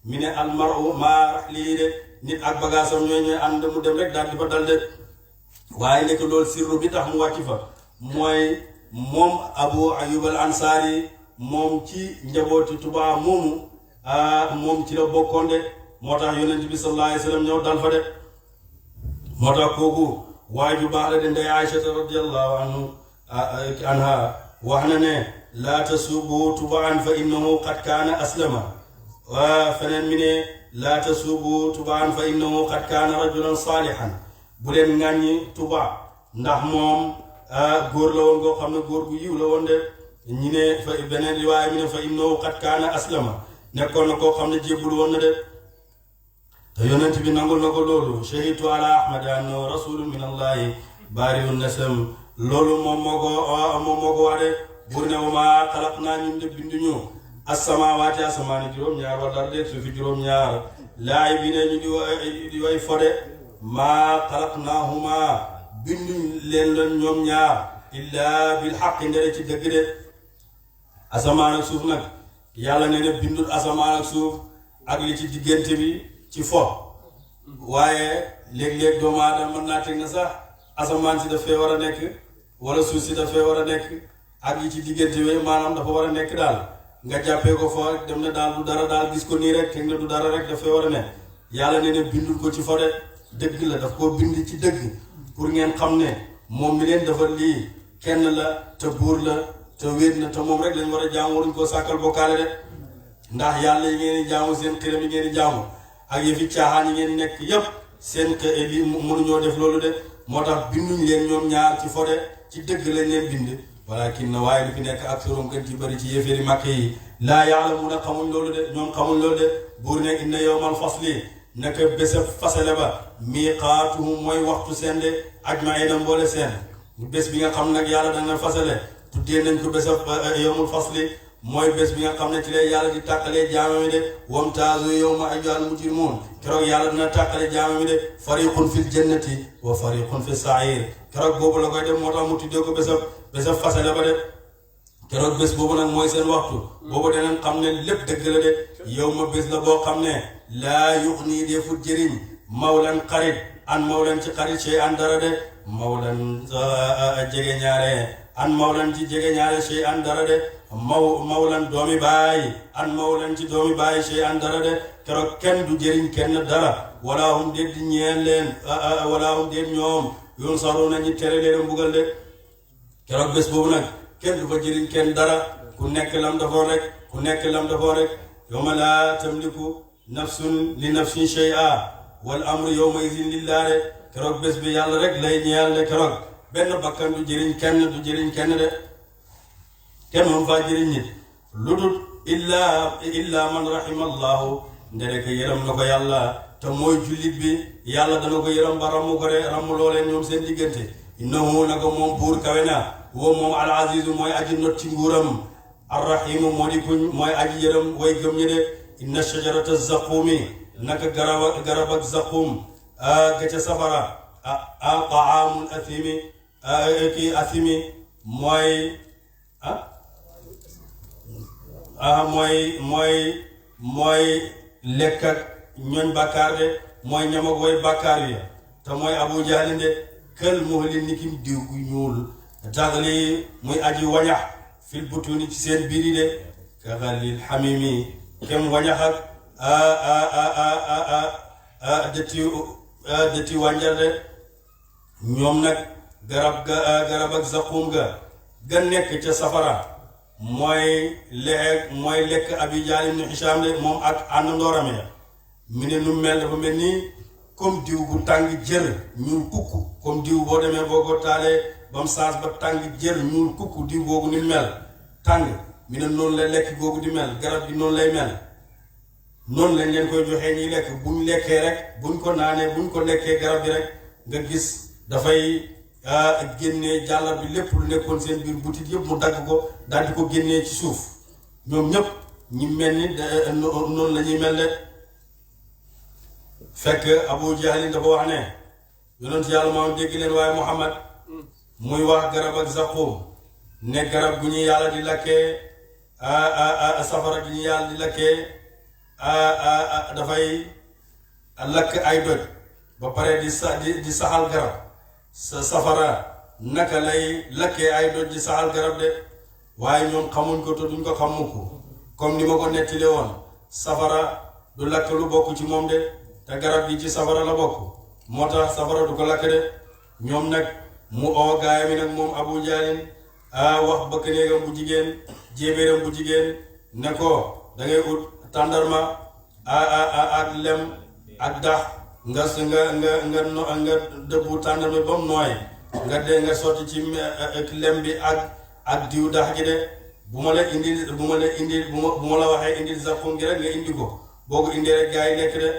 mi ne al mar'u maa lii de nit ak bagage am ñooy ànd mu dem rek daal di fa dal de waaye nekk loolu sirru bi tax mu wàcc fa mooy moom Abu Ayyub al Ansaari moom ci njabooti Tuubaa moomu moom ci la bokkoon de moo tax yonent bi sallallahu alayhi wa sallam ñëw dal fa de moo tax kooku waay ju baax la de ndey Aïchata radiyallahu anha wax na ne laa tasuubu tubaan fa innahu qad kaana aslama feneen mi ne laa tasuubu tubaan fa innahu qad kaana rajulan saalihan bu leen ŋàññi Tuba ndax moom góor la woon goo xam ne góor gu yiw la woon de ñi ne fa beneen riwaaya mi ne fa innahu qad kaana aslama nekkoon na koo xam ne jébbul woon na de te yonent bi nangul na ko loolu shahidtu ala ahmad annahu rasulun min allahi baariun nasam loolu moom moo ko wax de buur ne wa maa xalaqnaa ñun de binduñu as-samaawaati asamaani juróom-ñaar wala de suufi juróom-ñaar laay bi ne ñu di way fode maa xalaqnaahumaa binduñ leen la ñoom ñaar illaa bil xaqi ndere ci dëgg de asamaan ak suuf nag yàlla ne ne bindul asamaan ak suuf ak li ci diggante bi ci fo waaye léeg-léeg doomu aadama mën naa teg na sax asamaan si dafay war a nekk wala suuf si dafay war a nekk ak li ci diggante bi maanaam dafa war a nekk daal nga jàppee ko foo rek dem na daal du dara daal gis ko nii rek teg na du dara rek dafay war a ne yàlla ne ne bindul ko ci fo de dëgg la daf koo bind ci dëgg pour ngeen xam ne moom mi leen dafa lii kenn la te buur la te wéet na te moom rek lañ war a jaamu waruñ koo sàkkal bokkaale de ndax yàlla yi ngeen di jaamu seen xiram yi ngeen di jaamu ak yëfi caaxaan yi ngeen di nekk yépp seen li mënuñoo def loolu de moo tax binduñ leen ñoom ñaar ci fode ci dëgg lañ leen bind walakin na waaye lu fi nekk ak sorom gën ci bëri ci yéeféeri màkk yi laa ya'lamuuna xamuñ loolu de ñoom xamuñ loolu de buur ne inna yawmal fasli naka bésa fasale ba miiqaatuhum mooy waxtu seen de ajma'iina mboole seen bés bi nga xam nag yàlla dana fasale tuddee nañ ko bésa yawmul fasli mooy bés bi nga xam ne ci lay yàlla di tàqalee jaamami de wamtaazu yawma ayyuhal mujrimuun keroog yàlla dina tàqale jaamami de fariqun fil jannati wa fariqun fis sa'ir keroog boobu la koy def moo tax mu tuddee ko bésa fasale ba de keroog bés boobu nag mooy seen waxtu boobu danañ xam ne lépp dëgg la de yow ma bés la boo xam ne laa yuxnii defut jëriñ mawlan xarit an mawlan ci xarit sey an dara de mawlan jege ñaare an mawlan ci jege ñaare sey an dara de mawlan doomi baay an mawlan ci doomi baay sey an dara de keroog kenn du jëriñ kenn dara wala hum déet di ñeel leen wala hum déet ñoom yoon saru nañu tere leen mbugal de keroog bés boobu nag kenn du fa jëriñ kenn dara ku nekk lam dafoon rek yawma laa tamliku nafsun li nafsin shay'a wal amru yawma idhin lillah de keroog bés bi yàlla rek lay ñeel de keroog benn bakkan du jëriñ kenn de kenn moom faa jëriñ nit lu dul illa man rahima allahu ndere ke yërëm na ko yàlla te mooy jullit bi yàlla dana ko yërëm ba ramu ko de ramu looleen ñoom seen diggante innahu naka moom buur kawe na woo moom al azizu mooy aji not ci nguuram arrahimu moo di kuñ mooy aji yërëm way gëm ñi de inna shajarata zaqumi naka garab ak zaqum ga ca safara taamul athimi kii athimi mooy mooy lekk ak ñooñ bàkkaar de mooy ñam ak way bàkkaar ya te mooy abu jahlin de kël muhli ni kim diw gu ñuul taxli muy aji wañax fil butuni ci seen biir yi de ka xalil xamimi kem wañax ak dëtti wànjar de ñoom nag garab ak zaqum ga nekk ca safara mooy lekk abi jahl ibn hisham de moom ak àndandooram ya mi ne nu mel dafa mel nii comme diw bu tàng jër ñuul kukk comme diw boo demee boo ko taalee ba mu saas ba tàng jër ñuul kukk diw googu ni mel tàng mi ne noonu la lekk googu di mel garab gi noonu lay mel noonu lañ leen koy joxee ñuy lekk buñ lekkee rek buñ ko naanee buñ ko lekkee garab gi rek nga gis dafay génnee jàllar bi lépp lu nekkoon seen biir butit yëpp mu dagg ko daal di ko génnee ci suuf ñoom ñëpp ñi mel ni noonu la ñuy mel de fekk abu jahlin dafa wax ne yonent yàlla maam dégg leen waaye muhammad muy wax garab ak zaqum ne garab gu ñu yàlla di lakkee safara gi ñu yàlla di lakkee dafay lakk ay doj ba pare di saxal garab safara naka lay lakkee ay doj di saxal garab de waaye ñoom xamuñ ko te duñ ko xam mukk comme ni ma ko nettile woon safara du lakk lu bokk ci moom de te garab gi ci safara la bokk moo tax safara du ko lakk de ñoom nag mu oo gaayam yi nag moom abu jahlin wax bëkk néegam bu jigéen jéebéeram bu jigéen ne ko da ngay ut tàndarma ak lem ak dax nga dëbbu tàndarma ba mu nooy nga sotti ci lem bi ak diw dax gi de bu ma la waxee indil zaqum gi rek nga indi ko boo ko indee rek gaa yi lekk de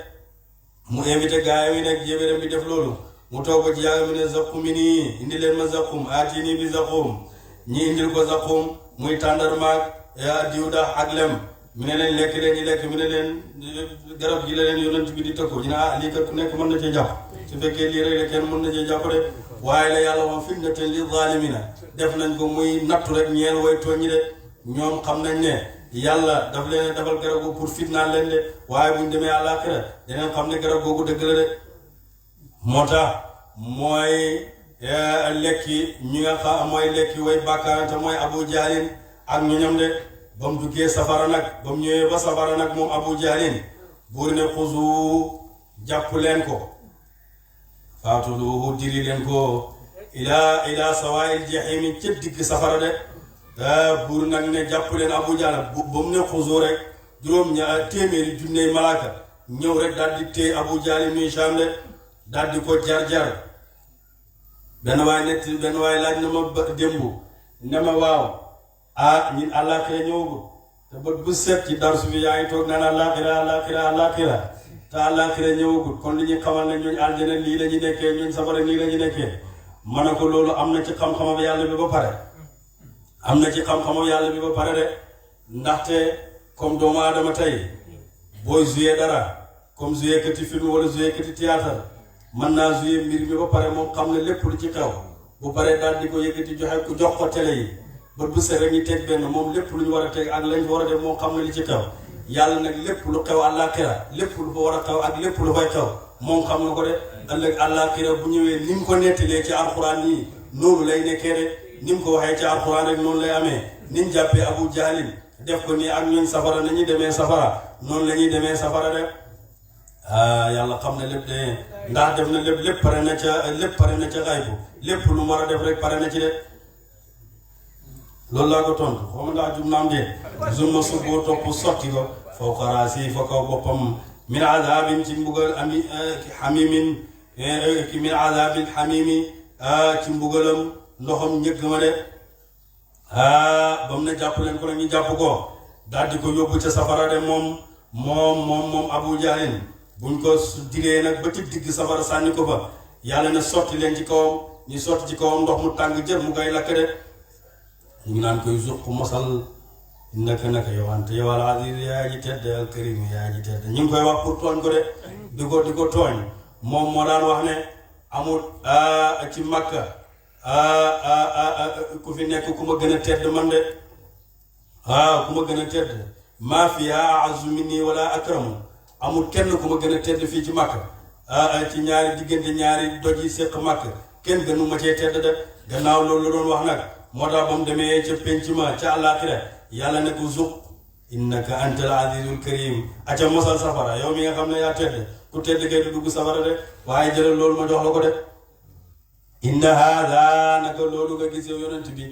mu invité gaa yi nag jéebéeram bi def loolu mu toog ba ci yàgg mi ne zaqumi nii indi leen ma zaqum aati nii bi zaqum ñi indil ko zaqum muy tàndarmaag diw dax ak lem mi ne leen lekk leen ñi lekk mi ne leen garab gi la leen yonent bi di tëkko ñu ne lii kat ku nekk mën na cee jàpp su fekkee lii rek la kenn mën na cee jàpp de waaye la yàlla moom fitnatan li zaalimina def nañ ko muy nattu rek ñeel way tooñ ñi de ñoom xam nañ ne yàlla daf leen defal garab googu pour fitnaan leen de waaye buñ demee àllaaxira daneen xam ne garab googu dëgg la de moo tax mooy lekki ñi nga xam mooy lekki way bàkkaarante mooy abu jahlin ak ñoñam de ba mu duggee safara nag ba mu ñëwee ba safara nag moom abu jahlin buur ne xuzu jàpp leen ko faatuluhu diri leen ko ila sawaa'il jahimi ca digg safara de buur nag ne jàpp leen abu jahl ba mu ne xuzu rek téeméeri junney malaaka ñëw rek daal di téye abu jahl ibn hisham de daal di ko jar benn waay laaj na ma démb ne ma waaw ñun àllaaxira ñëwagul te bët bu set ci darsu bi yaa ngi toog naan àllaaxira te àllaaxira ñëwagul kon li ñu xamal ne ñooñ aljana lii la ñu nekkee ñooñ safara lii la ñu nekkee ma ne ko loolu am na ci xam-xamam yàlla bi ba pare am na ci xam-xamam yàlla bi ba pare de ndaxte comme doomu aadama tey booy joué dara comme joué kati film wala joué kati théâtre mën naa joué mbir mi ba pare moom xam ne lépp lu ci xew bu pare daal di ko yëkkati jox ko télé yi ba bu set rek ñu teg benn moom lépp lu ñu war a teg ak lañ war a def moom xam ne li ci xew yàlla nag lépp lu xew àllaaxira lépp lu fa war a xew ak lépp lu fay xew moom xam na ko de ëllëg àllaaxira bu ñëwee ni mu ko nettalee ci alxuraan nii noonu lay nekkee de ni mu ko waxee ci alxuraan rek noonu lay amee ni mu jàppee abu jahlin def ko nii ak ñun safara na ñuy demee safara noonu la ñuy demee safara de yàlla xam ne lépp de ndax def na lépp pare na ca xaybu lépp lu mu war a def rek pare na ci de loolu laa ko tontu xaw ma ndax jum naam de zumma subboo topp sotti ko fawqa raasi fa kaw boppam min azabin ci mbugal xamimin min azabin xamimi ci mbugalam ndoxam njëgg ma de ba mu ne jàpp leen ko nag ñu jàpp ko daal di ko yóbbu ca safara de moom Abu Jahlin buñ ko digee nag ba ci digg safara sànni ko fa yàlla na sotti leen ci kawam ñu sotti ci kawam ndox mu tàng jër mu koy lakk de ñu ngi naan koy zuq mosal naka yow ante yow al aziz yaa ji tedd al karim yaa ji tedd ñu ngi koy wax pour tooñ ko de di ko tooñ moom moo daan wax ne amul ci Makka ku fi nekk ku ma gën a tedd man de ku ma gën a tedd maa fiha a'azzu minni wala akramu amul kenn ku ma gën a tedd fii ci Makka ci ñaari diggante ñaari doj yi séq Makka kenn gënu ma cee tedd de gannaaw loolu la doon wax nag moo tax ba mu demee ca penc ma ca àllaaxira yàlla ne ko zuq innaka antal azizul karim aca mosal safara yow mi nga xam ne yaa tedd ku tedd kay du dugg safara de waaye jëlal loolu ma jox la ko de inna haada naka loolu nga gis yow yonent bi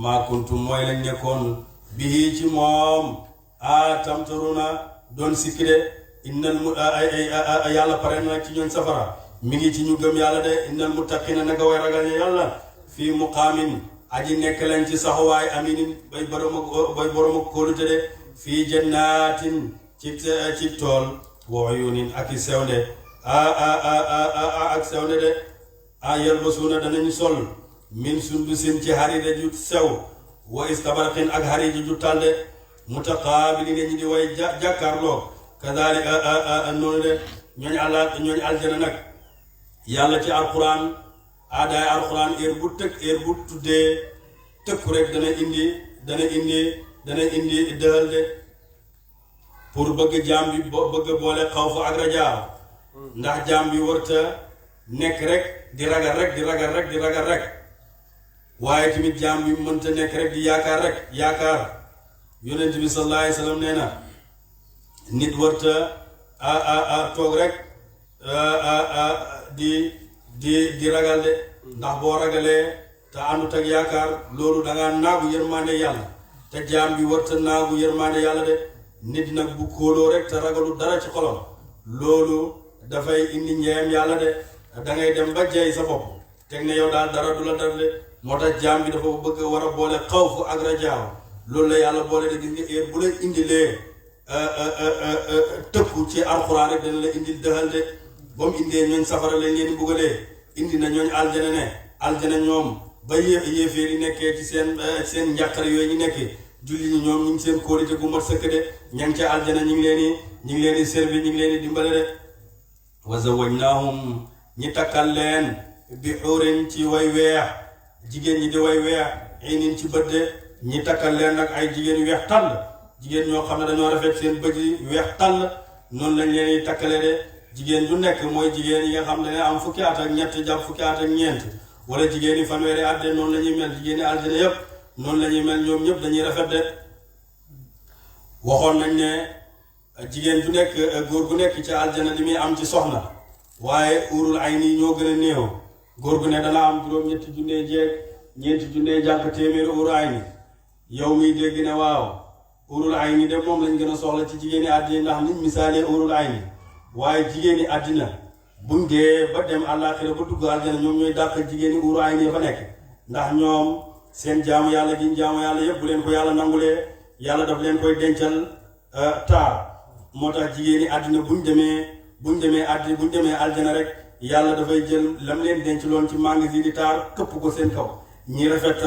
maa kuntum mooy lañ nekkoon bii ci moom tamtaruna doon sikki de innal mu yàlla pare na ci ñooñ safara mi ngi ci ñu gëm yàlla de innal muttaqina naka way ragal yàlla fii muqaamin aji nekk lañ ci saxuwaay aminin bay borom ak kóolute de fii jannaatin ci tool wa uyunin ak i sewnde ak sewnde de yalbasuuna danañu sol min sundusin ci harire ju sew wa istabarqin ak harire ju talde mutaqaabilin ñi di way jàkkaarloo kadalik noonu de ñooñ aljana nag yàlla ci alquran aadaay alquran heure bu tuddee tëkku rek dana indi dëhal de pour bëgg jaam bi bëgg boole xawfu ak rajaa ndax jaam bi warta nekk rek di ragal rek waaye tamit jaam bi mënta nekk rek di yaakaar yonent bi sallallahu alayhi wa sallam nee na nit warta toog rek di ragal de ndax boo ragalee te àndut ak yaakaar loolu dangaa naagu yërmande yàlla te jaam bi warta naagu yërmande yàlla de nit nag bu kóoloo rek te ragalu dara ci xolam loolu dafay indi njeeyam yàlla de dangay dem ba jeey sa bopp teg ne yow daal dara du la dara de moo tax jaam bi dafa bëgg war a boole xawfu ak rajaa loolu la yàlla boole de gis nga heure bu la indilee tëkku ci alxuraan rek dana la indil dëxal de ba mu indee ñooñ safara lañ leen di buggalee indi na ñooñ aljana ne aljana ñoom ba yéeféer yi nekkee ci seen njàqare yooyu ñu nekkee julli ñi ñoom ñu ngi seen kóolite gu mat sëkk de ña ngi ca aljana ñu ngi leen di servi ñu ngi leen di dimbale de wa zawajnaahum ñi takkal leen bi xuurin ci way weex jigéen ñi di way weex inin ci bët de ñi takkal leen nag ay jigéen yu weex tàll jigéen ñoo xam ne dañoo rafet seen bët yi weex tàll noonu lañ leen di takkale de jigéen ju nekk mooy jigéen yi nga xam ne am fukki at ak ñett jàpp fukki at ak ñeent wala jigéen yi fanweeri at de noonu la ñuy mel jigéen yi aljana yëpp noonu la ñuy mel ñoom ñëpp dañuy rafet de waxoon nañ ne jigéen ju nekk góor gu nekk ci aljana li muy am ci soxna waaye urul ay nii ñoo gën a néew góor gu ne dana am juróom-ñetti junne jeeg ñeenti junne jàpp téeméeri urul ay ni yow miy dégg ne waaw urul ay ni de moom lañ gën a soxla ci jigéen yi àddina ndax niñ misaalee urul ay ni waaye jigéen yi àddina buñ dee ba dem àllaaxira ba dugg aljana ñoom ñooy dàq jigéen yi urul ay ni fa nekk ndax ñoom seen jaamu yàlla giñ jaamu yàlla yëpp bu leen ko yàlla nangulee yàlla daf leen koy dencal taar moo tax jigéen yi àddina buñ demee aljana rek yàlla dafay jël lam leen denc loon ci magasin di taar këpp ko seen kaw ñi rafet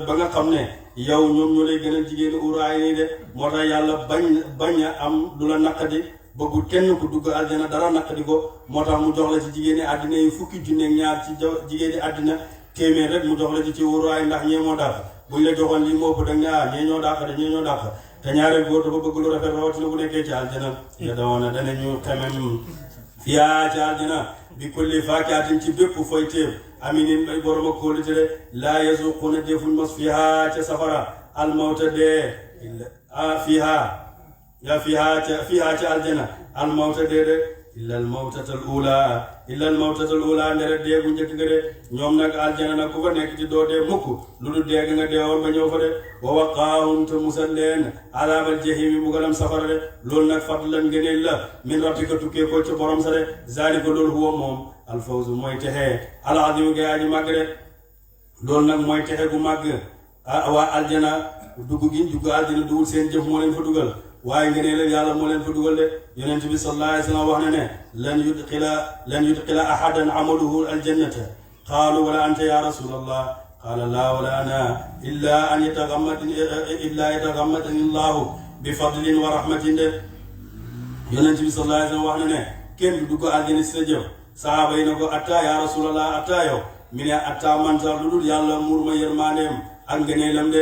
ba nga xam ne yow ñoom ñoo lay gënal jigéeni uraay nii de moo tax yàlla bañ a am du la naqadi bëggul kenn ku dugg aljana dara naqadi ko moo tax mu jox la ci jigéeni àddina yi fukki junne ñaar ci jigéeni àddina téeméer rek mu jox la ci uraay ndax ñee moo dàq buñ la joxoon lii moo ëpp da nga ñee ñoo dàq te ñaareel góor dafa bëgg lu rafet rawatina bu nekkee ci aljana ya dawoona danañu xemem fiyaa ci aljana bi kulli faakaatin ci bépp foy téef aminin bay borom ak kóolute de laa yazuquuna defuñ mos fiyaa ca safara almawta dee fiyaa ca aljana almawta dee de illa almawtatal ula ndere dee gu njëkk nga de ñoom nag aljana nag ku fa nekk ci doo dee mukk lu du dee nga deewoon ba ñëw fa de wa waqaahum te musal leen alaabal jahimi bugalam safara de loolu nag fadlan ngëneel la min rabbika tukkee ko ci borom sa de zalika loolu huwa moom alfawzu mooy texee alazimu ga aji màgg de loolu nag mooy texe gu màgg waa aljana dugg gi dugg aljana dugul seen jëf moo leen fa dugal waaye ngëneelal yàlla moo leen fa dugal de yonent bi sallallahu alayhi wa sallam wax na ne lan yudxila ahadan amaluhu aljannata qaalu wala anta ya rasulallah qaala laa wala ana illa an yatagammadani allahu bi fadlin wa rahmatin de yonent bi sallallahu alayhi wa sallam wax na ne kenn du dugg aljana si sa jëf sahaaba yi na ko atta ya rasulallah atta yow mi ne atta mantar lu dul yàlla muur ma yërmandeem ak ngëneelam de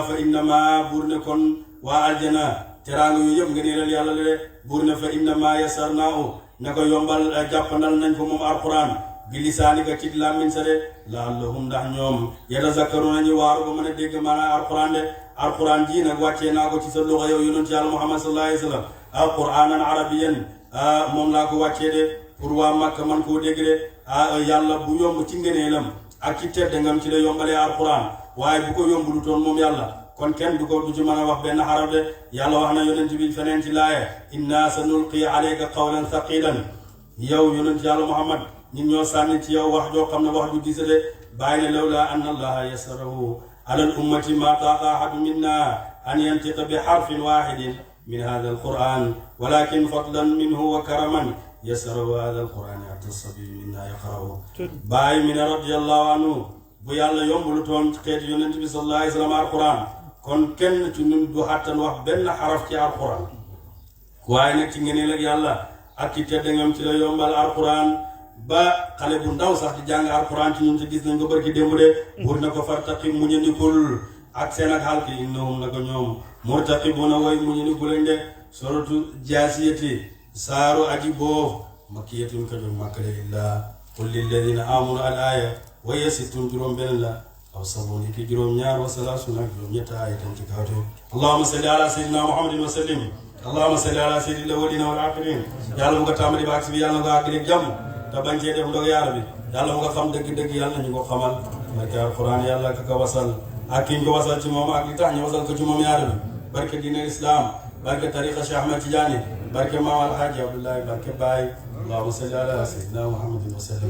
fa innama buur ne kon waa aljana teraanga yu yëpp ngëneelal yàlla de buur ne fa innama yasarnaahu ne ko yombal jàppandal nañ ko moom alquran bi lisaanika ci làmmiñ sa de laallahum ndax ñoom yatazakkaruna ñu waaru ba mën a dégg maanaam alquran de alquran ji nag wàccee naa ko ci sa loxo yow yonent yàlla muhammad sallallahu alayhi wa sallam alquranan arabiyan moom laa ko wàccee de pour waa Makka man koo dégg de yàlla bu yomb ci ngëneelam ak ci teddangam ci la yombalee alquran waaye bu ko yombulu toon moom yàlla kon kenn du ci mën a wax benn xaraf de yàlla wax na yonent bi feneen ci laaye inna sa nulqi alayka qawlan thaqilan yow yonent yàlla muhammad ñun ñoo sànni ci yow wax joo xam ne wax ju diisa de bàyyi ne lawla anna allaha yasarahu ala al ummati ma taaqa ahadu minna an yantiqa bi harfin wahidin min hada alquran walakin fadlan minhu wa karaman yasarahu hada alquran hatta sabiyu minna yaqra'u bàyyi mi ne radiyallahu anhu bu yàlla yombulu toon ci xeeti yonent bi sallallahu alayhi wa sallam alquran kon kenn ci ñun du xàttan wax benn xaraf ci alquran waaye nag ci ngeneel ak yàlla ak ci teddangam ci la yombal alquran ba xale bu ndaw sax di jàng alquran ci ñun ci gis nañ ko barki démb de buur na ko fartaqib mu ñëndikul ak seen ak xalki innahum na ko ñoom murtaqibuna way mu ñëndikul lañ de suratu jaasiyati saaru aji boof makkiyatun ka jóg makkale illaa qul lilladina amanu al aya waye sittun juróom benn la aw sabon ki juróom ñaar wa salaasuna ak juróom ñetti aaya tam ci kawte allahumma salli ala sayyidina muhammadin wa sallim allahumma salli ala sayyidil awwalina wal axirin yàlla mu ko tàmbali ba agsi bi yàlla na ko àggaleeg jàmm te bañ cee def ndog yaara bi yàlla mu ko xam dëgg-dëgg yàlla nañu ko xamal barke alquran yàlla ka wasal ak kiñ ko wasal ci moom ak li tax ñu wasal ko ci moom yaara bi barke diine islam barke tariqa Cheikh Ahmed Tidiane barke maam alhaaji Abdoulaye barke Baye allahumma salli ala sayyidina muhammadin wa sallim